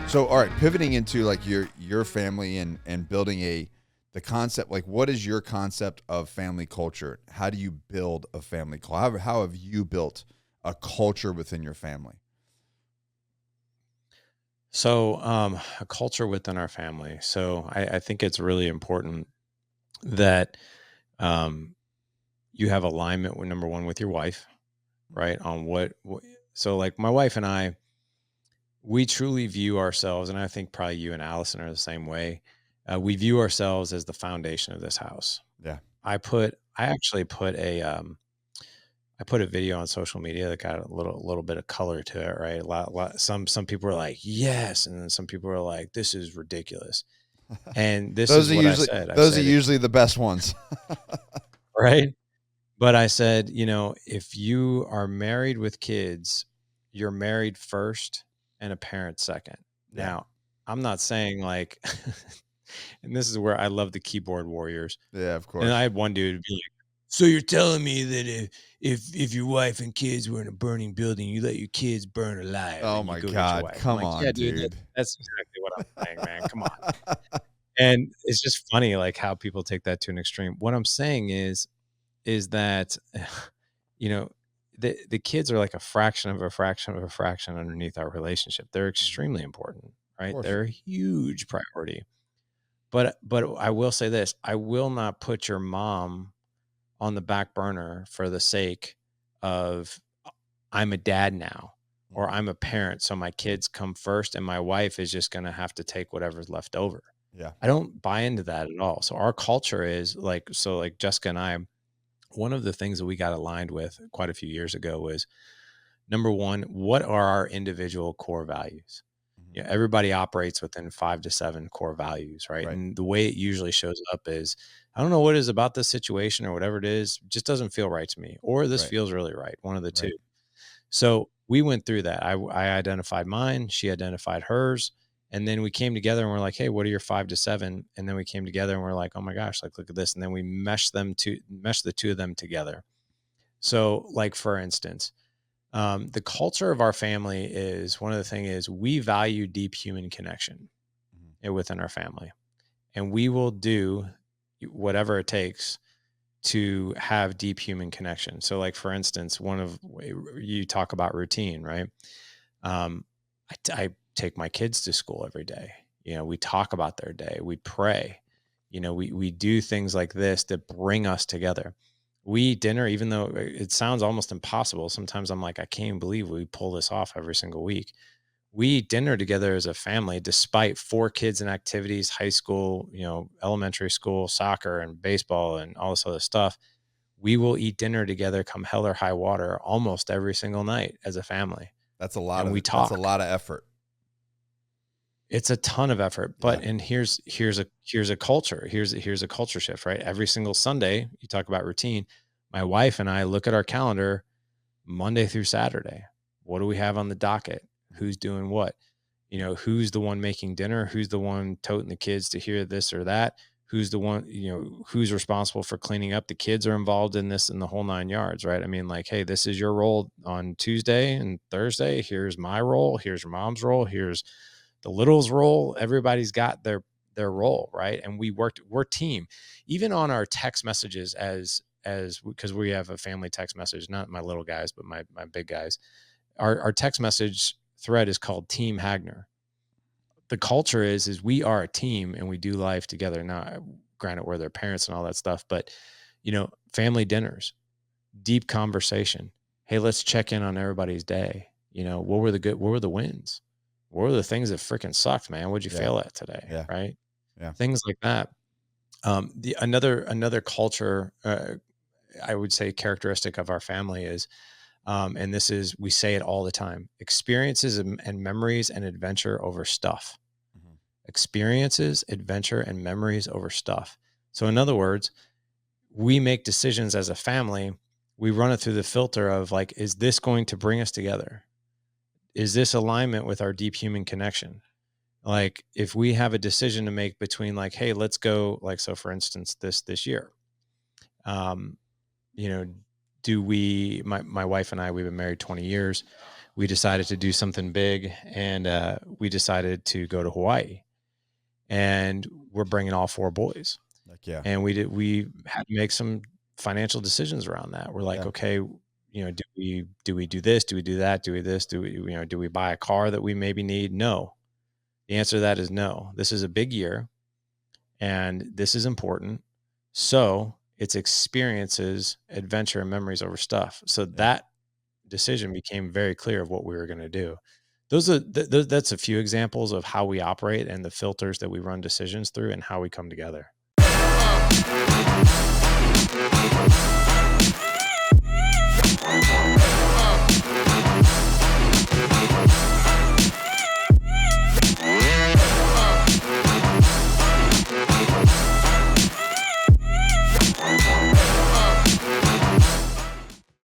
So, all right, pivoting into like your family and building the concept, like what is your concept of family culture? How do you build a family culture? How have you built a culture within your family? So, a culture within our family. So, I think it's really important that um, you have alignment with number one with your wife, right? On so like my wife and I, we truly view ourselves, and I think probably you and Allison are the same way. We view ourselves as the foundation of this house. Yeah. I actually I put a video on social media that got a little bit of color to it, right? Some people are like, yes, and then some people are like, this is ridiculous. And this Those is are what I usually said. I those are said, usually the best ones. right? But I said, if you are married with kids, you're married first and a parent second. Yeah. Now, I'm not saying like, and this is where I love the keyboard warriors. Yeah, of And I course. had one dude be like, so you're telling me that if your wife and kids were in a burning building, you let your kids burn alive Oh and you my go get your God. wife? I'm Come like, yeah, on, dude, dude. that's exactly what I'm saying, man. Come on. And it's just funny, like how people take that to an extreme. What I'm saying is that, you know, the kids are like a fraction of a fraction of a fraction underneath our relationship. They're Mhm. extremely important, Of right? course. They're a huge priority. But I will say this: I will not put your mom on the back burner for the sake of I'm a dad now or Mhm. I'm a parent, so my kids come first, and my wife is just going to have to take whatever's left over. Yeah. I don't buy into that at all. So our culture is like Jessica and I, one of the things that we got aligned with quite a few years ago was number one, what are our individual core values? Mhm. Yeah, everybody operates within 5 to 7 core values, right? Right. And the way it usually shows up is, I don't know what it is about this situation or whatever it is, just doesn't feel right to me, or this Right. feels really right, one of the two. Right. So we went through that. I identified mine, she identified hers, and then we came together and we're like, hey, what are your 5 to 7? And then we came together and we're like, oh my gosh, like look at this. And then we mesh the two of them together. So, like for instance, the culture of our family is one of the things is we value deep human connection Mhm. within our family, and we will do whatever it takes to have deep human connection. So, like for instance, you talk about routine, right? Um, I take my kids to school every day. We talk about their day, we pray. We do things like this that bring us together. We eat dinner, even though it sounds almost impossible. Sometimes I'm like, I can't even believe we pull this off every single week. We eat dinner together as a family, despite 4 kids in activities, high school, elementary school, soccer and baseball and all this other stuff. We will eat dinner together come hell or high water almost every single night as a family. And we That's a talk. lot of effort. It's a ton of effort, Yeah. and here's a culture. Here's a culture shift, right? Every single Sunday, you talk about routine. My wife and I look at our calendar Monday through Saturday. What do we have on the docket? Mhm. Who's doing what? Who's the one making dinner? Who's the one toting the kids to hear this or that? Who's the one, who's responsible for cleaning up? The kids are involved in this and the whole 9 yards, right? I mean, like, hey, this is your role on Tuesday and Thursday. Here's my role. Here's your mom's role. Here's the little's role. Everybody's got their role, right? And we're team. Even on our text messages as because we have a family text message, not my little guys, but my big guys. Our text message thread is called Team Hagner. The culture is we are a team and we do life together. Now, granted, we're their parents and all that stuff, but family dinners, deep conversation. Hey, let's check in on everybody's day. What were the wins? What were the things that freaking sucked, man? What'd you Yeah. fail at today? Yeah. Right? Yeah. Things like that. The another culture, I would say characteristic of our family is, and this is, we say it all the time: experiences and memories and adventure over stuff. Mhm. Experiences, adventure, and memories over stuff. So, in other words, we make decisions as a family. We run it through the filter of like, is this going to bring us together? Is this alignment with our deep human connection? Like, if we have a decision to make between like, hey, let's go, like, so for instance, this year, um, you know, do we, my wife and I, we've been married 20 years. we decided to do something big, and we decided to go to Hawaii, and we're bringing all 4 boys. Like, yeah. And we had to make some financial decisions around that. We're like, Yeah. okay, do we do this? Do we do that? Do we this? Do we buy a car that we maybe need? No. The answer to that is no. This is a big year and this is important. So it's experiences, adventure, and memories over stuff. So that decision became very clear of what we were going to do. That's a few examples of how we operate and the filters that we run decisions through and how we come together.